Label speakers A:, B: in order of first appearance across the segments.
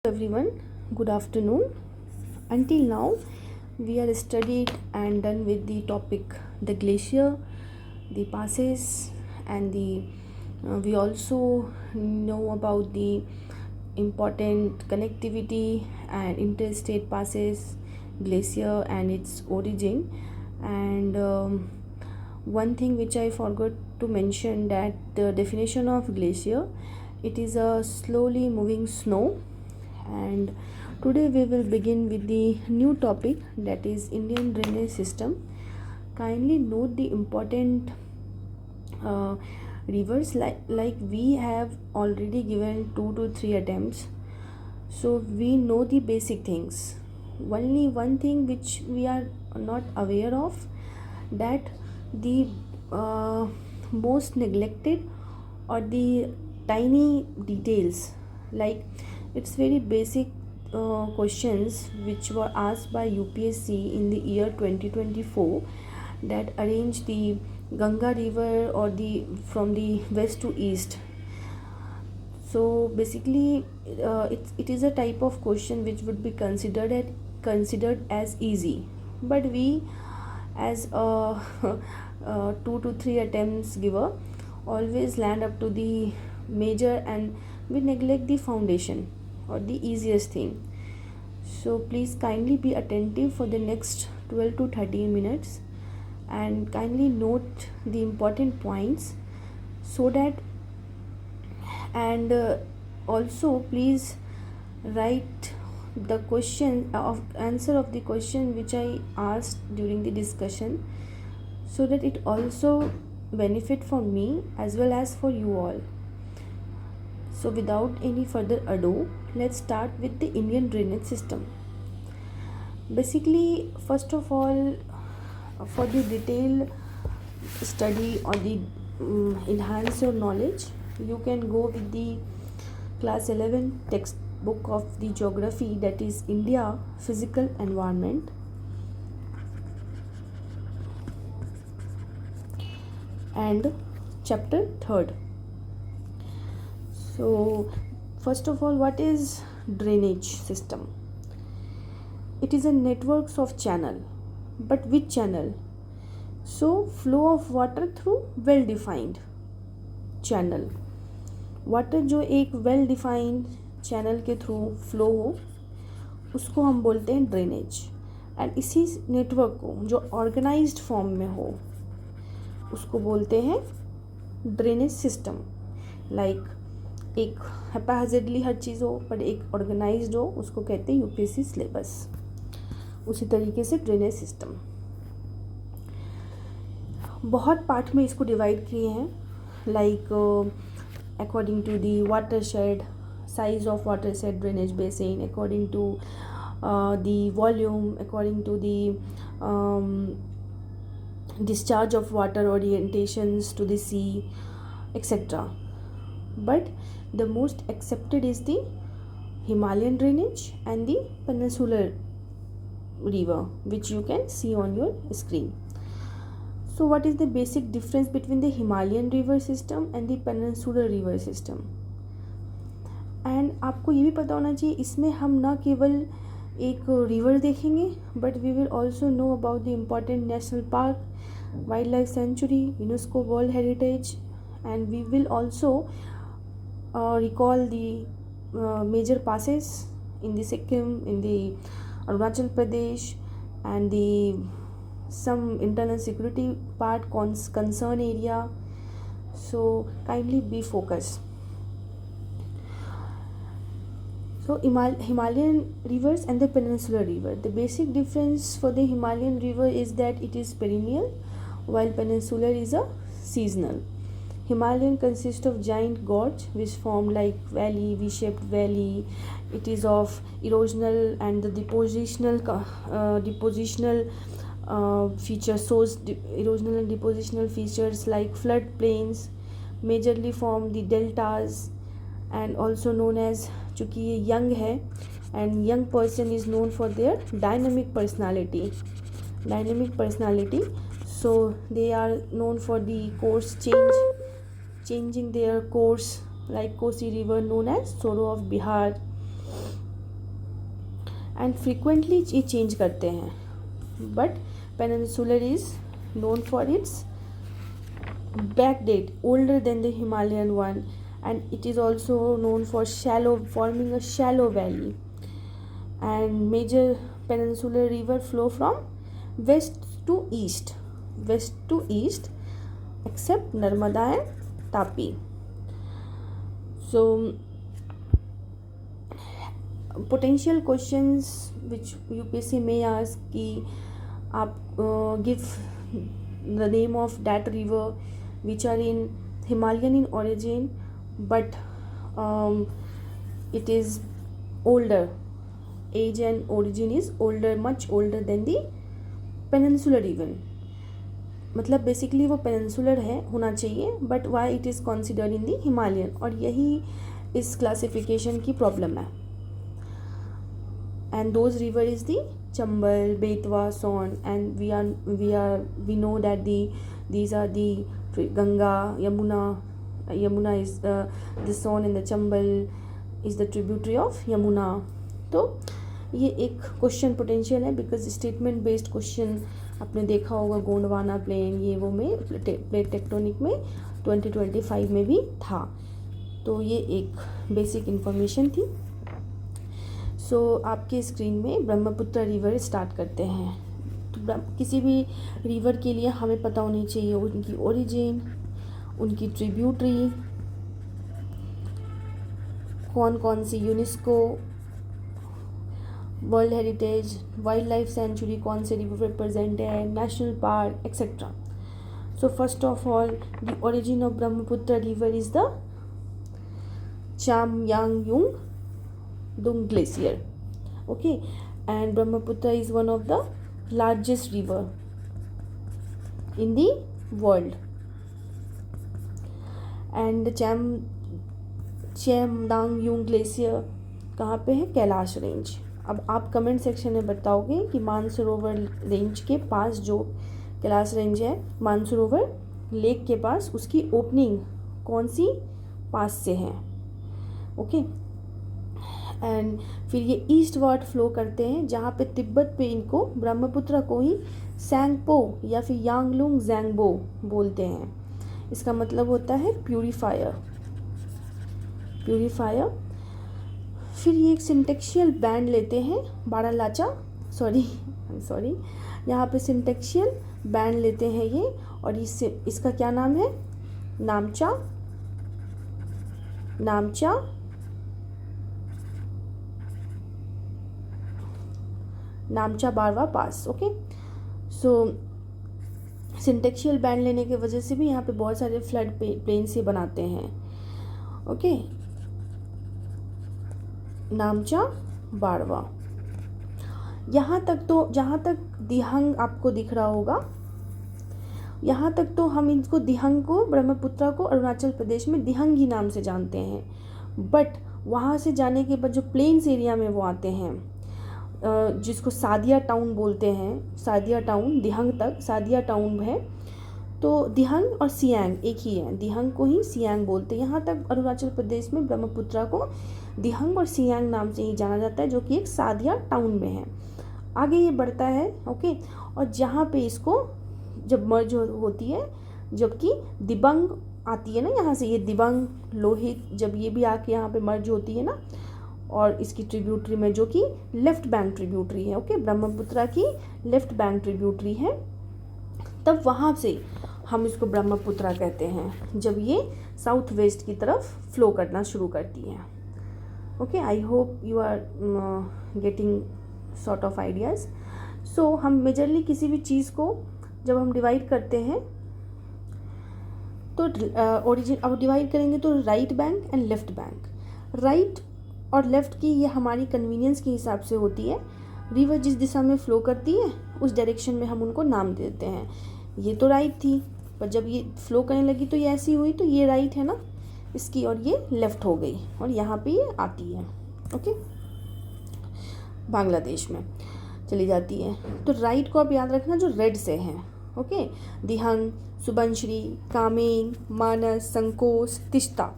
A: Everyone, good afternoon. Until now we are studied and done with the topic the glacier, the passes, and the we also know about the important connectivity and interstate passes, glacier and its origin. And one thing which I forgot to mention, that the definition of glacier, it is a slowly moving snow. And today we will begin with the new topic, that is Indian drainage system. Kindly note the important rivers, like we have already given 2 to 3 attempts, so we know the basic things. Only one thing which we are not aware of, that the most neglected or the tiny details, like it's very basic questions which were asked by UPSC in the year 2024, that arrange the Ganga river or the from the west to east. So basically it is a type of question which would be considered as easy, but we as a 2 to 3 attempts giver always land up to the major, and we neglect the foundation or the easiest thing. So please kindly be attentive for the next 12 to 13 minutes and kindly note the important points, so that, and also please write the question of answer of the question which I asked during the discussion, so that it also benefit for me as well as for you all. So without any further ado, let's start with the Indian drainage system. Basically, first of all, for the detailed study or the enhance your knowledge, you can go with the class 11 textbook of the geography, that is India Physical Environment, and chapter 3rd. So first of all, what is drainage system? It is a networks of channel, but which channel? So flow of water through well defined channel, water जो एक well defined channel के through flow हो उसको हम बोलते हैं drainage. And इसी network को जो ऑर्गेनाइज्ड फॉर्म में हो उसको बोलते हैं ड्रेनेज सिस्टम। लाइक एक हैप्पीली हर चीज़ हो बट एक ऑर्गेनाइज्ड हो, उसको कहते हैं यूपीएससी सिलेबस। उसी तरीके से ड्रेनेज सिस्टम बहुत पार्ट में इसको डिवाइड किए हैं, like according to the watershed, size of watershed, drainage basin, according to the volume, according to the discharge of water, orientations to the sea, etc. But the most accepted is the Himalayan drainage and the peninsular river, which you can see on your screen. So what is the basic difference between the Himalayan river system and the peninsular river system? And आपको ये भी पता होना चाहिए, इसमें हम ना केवल एक रिवर देखेंगे but we will also know about the important national park, wild life sanctuary, UNESCO world heritage, and we will also recall the major passes in the Sikkim, in the Arunachal Pradesh, and the some internal security part concern area. So kindly be focused. So Himalayan rivers and the peninsular river, the basic difference for the Himalayan river is that it is perennial while peninsular is a seasonal. Himalayan consists of giant gorge which form like valley, V-shaped valley. It is of erosional and the depositional features, shows erosional and depositional features like flood plains, majorly form the deltas, and also known as, चूँकि ये young है and young person is known for their dynamic personality, so they are known for the course changing their course, like Kosi river known as Sorrow of Bihar, and frequently ये change करते हैं, but peninsular is known for its backdate older than the Himalayan one, and it is also known for forming a shallow valley, and major peninsular river flow from west to east except Narmada and Tapi. So potential questions which UPSC may ask कि आप give the name of that river which are in Himalayan in origin, but it is older, age and origin is older, much older than the peninsular even. मतलब basically वो peninsular है होना चाहिए, but why it is considered in the Himalayan, और यही इस classification की problem है. And those river is the Chambal, Betwa, Son, and we know that these are the Ganga, Yamuna is the Son, and the Chambal is the tributary of Yamuna. तो ये एक question potential है, because statement based question आपने देखा होगा Gondwana plane ये वो में प्लेट टेक्टोनिक में 2025 में भी था. तो ये एक बेसिक इन्फॉर्मेशन थी. सो आपके स्क्रीन में ब्रह्मपुत्र रिवर स्टार्ट करते हैं. तो किसी भी रिवर के लिए हमें पता होनी चाहिए उनकी ओरिजिन, उनकी ट्रिब्यूटरी, कौन कौन सी UNESCO world heritage, wild life sanctuary कौन से रिवर रिप्रेजेंट है, national park etcetera. So first of all the origin of Brahmaputra river is the Chemayung Dung Glacier. Okay, and Brahmaputra is one of the largest river in the world. And the Chamdang-yung Glacier कहाँ पे है? Kailash range. अब आप comment section में बताओगे कि Mansarovar range के पास जो कैलाश रेंज है, मानसरोवर लेक के पास, उसकी ओपनिंग कौन सी पास से है. ओके, एंड फिर ये ईस्ट वर्ड फ्लो करते हैं, जहाँ पे तिब्बत पे इनको ब्रह्मपुत्र को ही सैंगपो या फिर यांगलुंग जैंगबो बोलते हैं. इसका मतलब होता है प्यूरीफायर. फिर ये एक सिंटेक्शियल बैंड लेते हैं, बारालाचा सॉरी यहाँ पे सिंटेक्शियल बैंड लेते हैं ये, और इसका क्या नाम है? नामचा बारवा पास. ओके, सो सिंटेक्शियल बैंड लेने की वजह से भी यहाँ पे बहुत सारे फ्लड प्लेन से बनाते हैं. ओके, नामचा बारवा. यहाँ तक तो जहाँ तक दिहंग आपको दिख रहा होगा, यहाँ तक तो हम इसको दिहंग को, ब्रह्मपुत्र को अरुणाचल प्रदेश में दिहंग ही नाम से जानते हैं. बट वहाँ से जाने के बाद जो प्लेन्स एरिया में वो आते हैं, जिसको सादिया टाउन बोलते हैं, सादिया टाउन, दिहंग तक सादिया टाउन है. तो दिहंग और सियांग एक ही है, दिहंग को ही सियांग बोलते हैं. यहाँ तक अरुणाचल प्रदेश में ब्रह्मपुत्र को दिहंग और सियांग नाम से ही जाना जाता है, जो कि एक सादिया टाउन में है. आगे ये बढ़ता है. ओके, और जहाँ पे इसको जब मर्ज होती है, जबकि दिबंग आती है ना यहाँ से, ये दिबंग लोहित, जब ये भी आके यहाँ पे मर्ज होती है ना, और इसकी ट्रिब्यूटरी में जो कि लेफ्ट बैंक ट्रिब्यूटरी है. ओके, ब्रह्मपुत्र की लेफ्ट बैंक ट्रिब्यूटरी है, तब वहाँ से हम इसको ब्रह्मपुत्र कहते हैं, जब ये साउथ वेस्ट की तरफ फ्लो करना शुरू करती है. Okay, I hope you are getting sort of ideas. So हम मेजरली किसी भी चीज़ को जब हम डिवाइड करते हैं तो ओरिजिन, अब डिवाइड करेंगे तो right bank and left bank. Right और लेफ़्ट की ये हमारी कन्वीनियंस के हिसाब से होती है. रिवर जिस दिशा में फ़्लो करती है उस डायरेक्शन में हम उनको नाम देते हैं. ये तो राइट थी, पर जब ये फ़्लो करने लगी तो ये ऐसी हुई, तो ये राइट है ना इसकी, और ये लेफ़्ट हो गई, और यहाँ पे ये आती है. ओके, बांग्लादेश में चली जाती है. तो राइट को आप याद रखना जो रेड से है. ओके, दिहंग, सुबनश्री, कामेंग, मानस, संकोस, तिस्ता.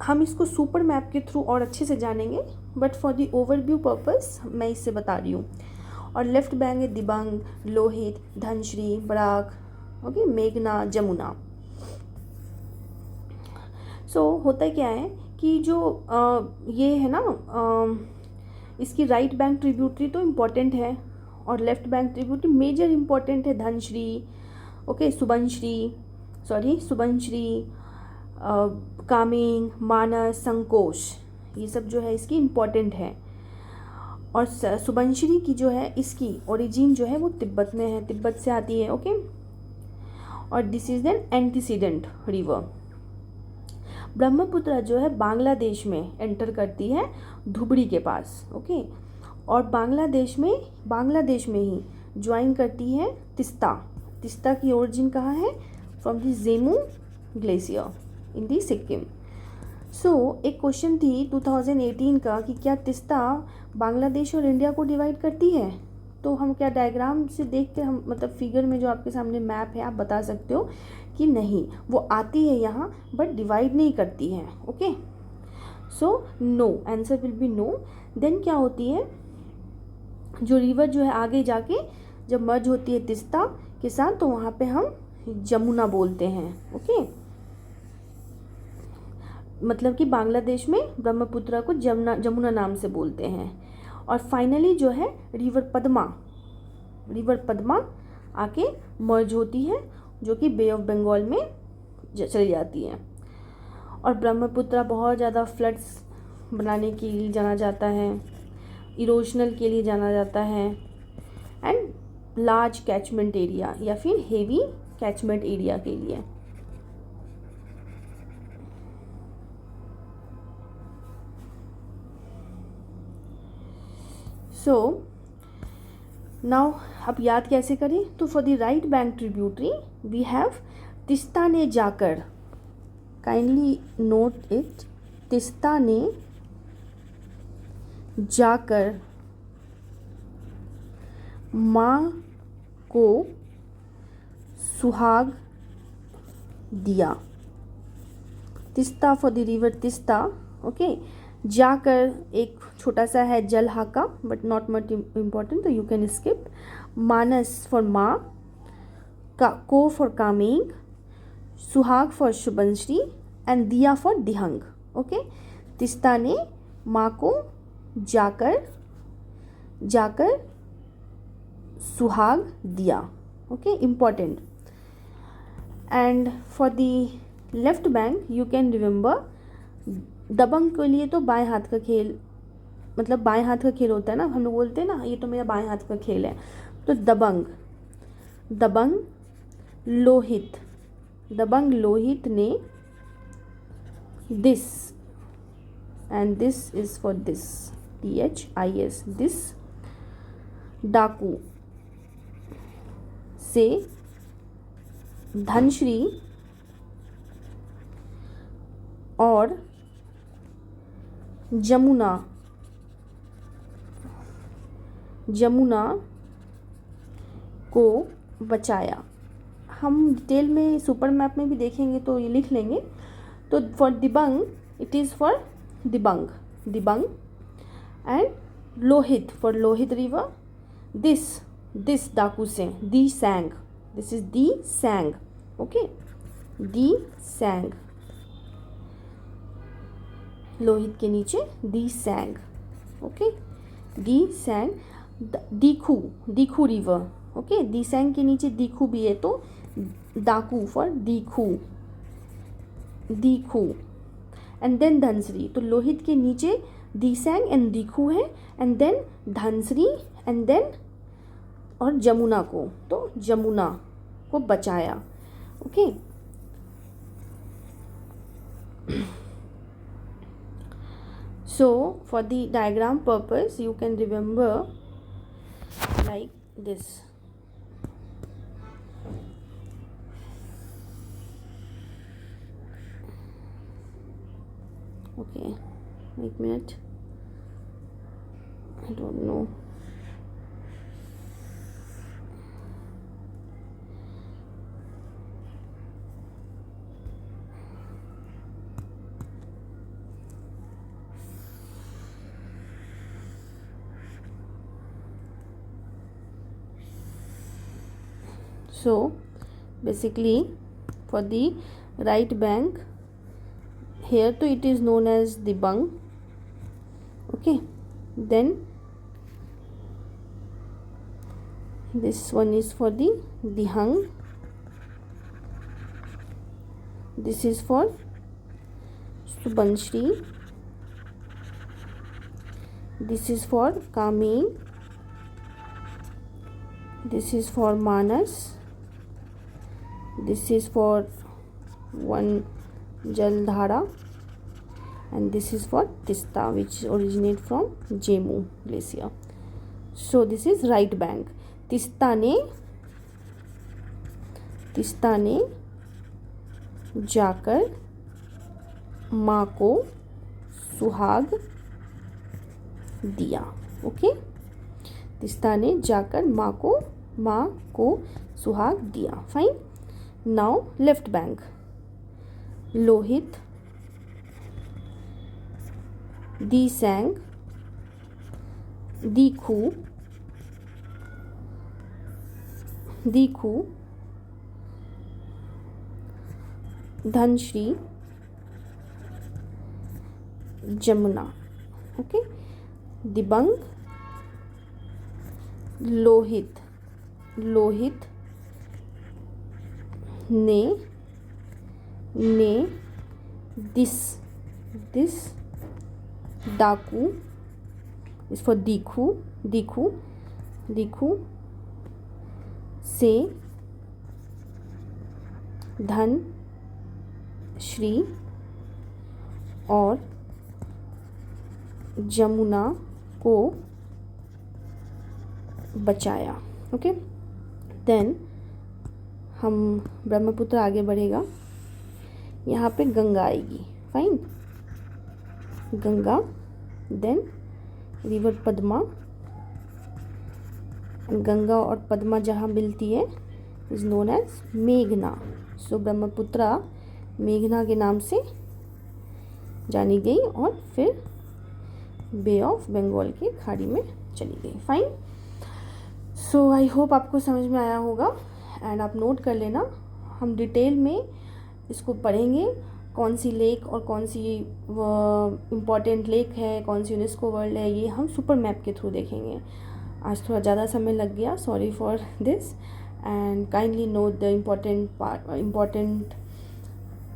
A: हम इसको सुपर मैप के थ्रू और अच्छे से जानेंगे, but for the overview purpose मैं इससे बता रही हूँ। और लेफ्ट बैंक है दिबांग, लोहित, धनश्री, बराक, ओके, मेघना, जमुना। सो होता क्या है कि जो ये है ना, इसकी राइट बैंक ट्रिब्यूटरी तो इम्पॉर्टेंट है और left bank tributary major important है। धनश्री, ओके, सुबनश्री, कामिंग, मानस, संकोश, ये सब जो है इसकी इम्पॉर्टेंट है। और सुबनश्री की जो है इसकी ओरिजिन जो है वो तिब्बत में है, तिब्बत से आती है, ओके। और this is an antecedent river. Brahmaputra जो है बांग्लादेश में एंटर करती है धुबड़ी के पास, ओके। और बांग्लादेश में ही ज्वाइन करती है तिस्ता। तिस्ता की ओरिजिन कहाँ है? फ्रॉम द जेमू ग्लेशियर इन दी सिक्किम। सो एक क्वेश्चन थी 2018 का कि क्या तिस्ता बांग्लादेश और इंडिया को डिवाइड करती है? तो हम क्या डायग्राम से देख के हम, मतलब फिगर में जो आपके सामने मैप है, आप बता सकते हो कि नहीं, वो आती है यहाँ बट डिवाइड नहीं करती है, okay. So no, answer will be no. Then क्या होती है, जो रिवर जो है आगे जाके जब मर्ज होती है तिस्ता के साथ, तो वहाँ पे हम जमुना बोलते हैं, ओके। मतलब कि बांग्लादेश में ब्रह्मपुत्र को जमुना नाम से बोलते हैं। और फाइनली जो है रिवर पद्मा आके मर्ज होती है, जो कि बे ऑफ बंगाल में चली जाती है। और ब्रह्मपुत्र बहुत ज़्यादा फ्लड्स बनाने के लिए जाना जाता है, इरोशनल के लिए जाना जाता है, एंड लार्ज कैचमेंट एरिया या फिर हेवी कैचमेंट एरिया के लिए। सो नाउ अब याद कैसे करें? तो for the right bank tributary we have Teesta ने जाकर, काइंडली नोट इट, तिस्ता ने जाकर माँ को सुहाग दिया। Teesta for the river Teesta, okay. जाकर एक छोटा सा है Jaldhaka, but not much important, तो you can skip. Manas for माँ, को फॉर कामिंग, सुहाग फॉर शुभनश्री, एंड दिया फॉर दिहंग, ओके। तिस्ता ने माँ को जाकर सुहाग दिया, okay, important. And for the left bank you can remember, Dibang के लिए तो बाएं हाथ का खेल, मतलब बाएं हाथ का खेल होता है ना, हम लोग बोलते हैं ना ये तो मेरा बाएं हाथ का खेल है। तो दबंग लोहित ने this, and this is for this, THIS, this डाकू से धनश्री और जमुना को बचाया। हम डिटेल में सुपर मैप में भी देखेंगे तो ये लिख लेंगे। तो for Dibang it is for Dibang and Lohit for Lohit river, this डाकू से Disang, this is Disang, okay, Disang, Lohit के नीचे Disang, okay, Disang. Dikhu river, okay, Disang के नीचे दीखू भी है, तो डाकू for Dikhu, and then Dhansiri. तो लोहित के नीचे दी सैंग एंड दीखू है, and then Dhansiri, and then और जमुना को, तो जमुना को बचाया, okay. So for the diagram purpose you can remember like this. Okay, wait a minute, I don't know. So basically for the right bank, here too it is known as Dibang. Okay, then this one is for the Dihang. This is for Subanshri. This is for Kaming. This is for Manas. This is for one Jaldhara, and this is for Tista, which originate from Jemu glacier. So this is right bank. Tista ने जाकर माँ को सुहाग दिया. Okay, Teesta ने जाकर माँ को सुहाग दिया. Fine. Now left bank. Lohit, Disang, Dikhu, Dhansiri, Jamuna. Okay, Dibang, Lohit ने दिस डाकू is for दीखू से धन श्री और जमुना को बचाया. ओके, देन हम ब्रह्मपुत्र आगे बढ़ेगा. यहाँ पे गंगा आएगी. Fine, Ganga. Then river Padma. Ganga और पद्मा जहाँ मिलती है इज नोन एज मेघना. सो ब्रह्मपुत्रा मेघना के नाम से जानी गई और फिर बे ऑफ बंगाल की खाड़ी में चली गई. फाइन. सो आई होप आपको समझ में आया होगा एंड आप नोट कर लेना. हम डिटेल में इसको पढ़ेंगे, कौन सी लेक और कौन सी इम्पॉर्टेंट लेक है, कौन सी यूनेस्को वर्ल्ड है, ये हम सुपर मैप के थ्रू देखेंगे. आज थोड़ा ज़्यादा समय लग गया, sorry for this, and kindly note the important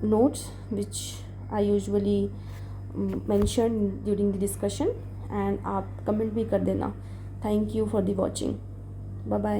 A: notes which I usually mention during the discussion, and आप कमेंट भी कर देना. Thank you for the watching. Bye bye.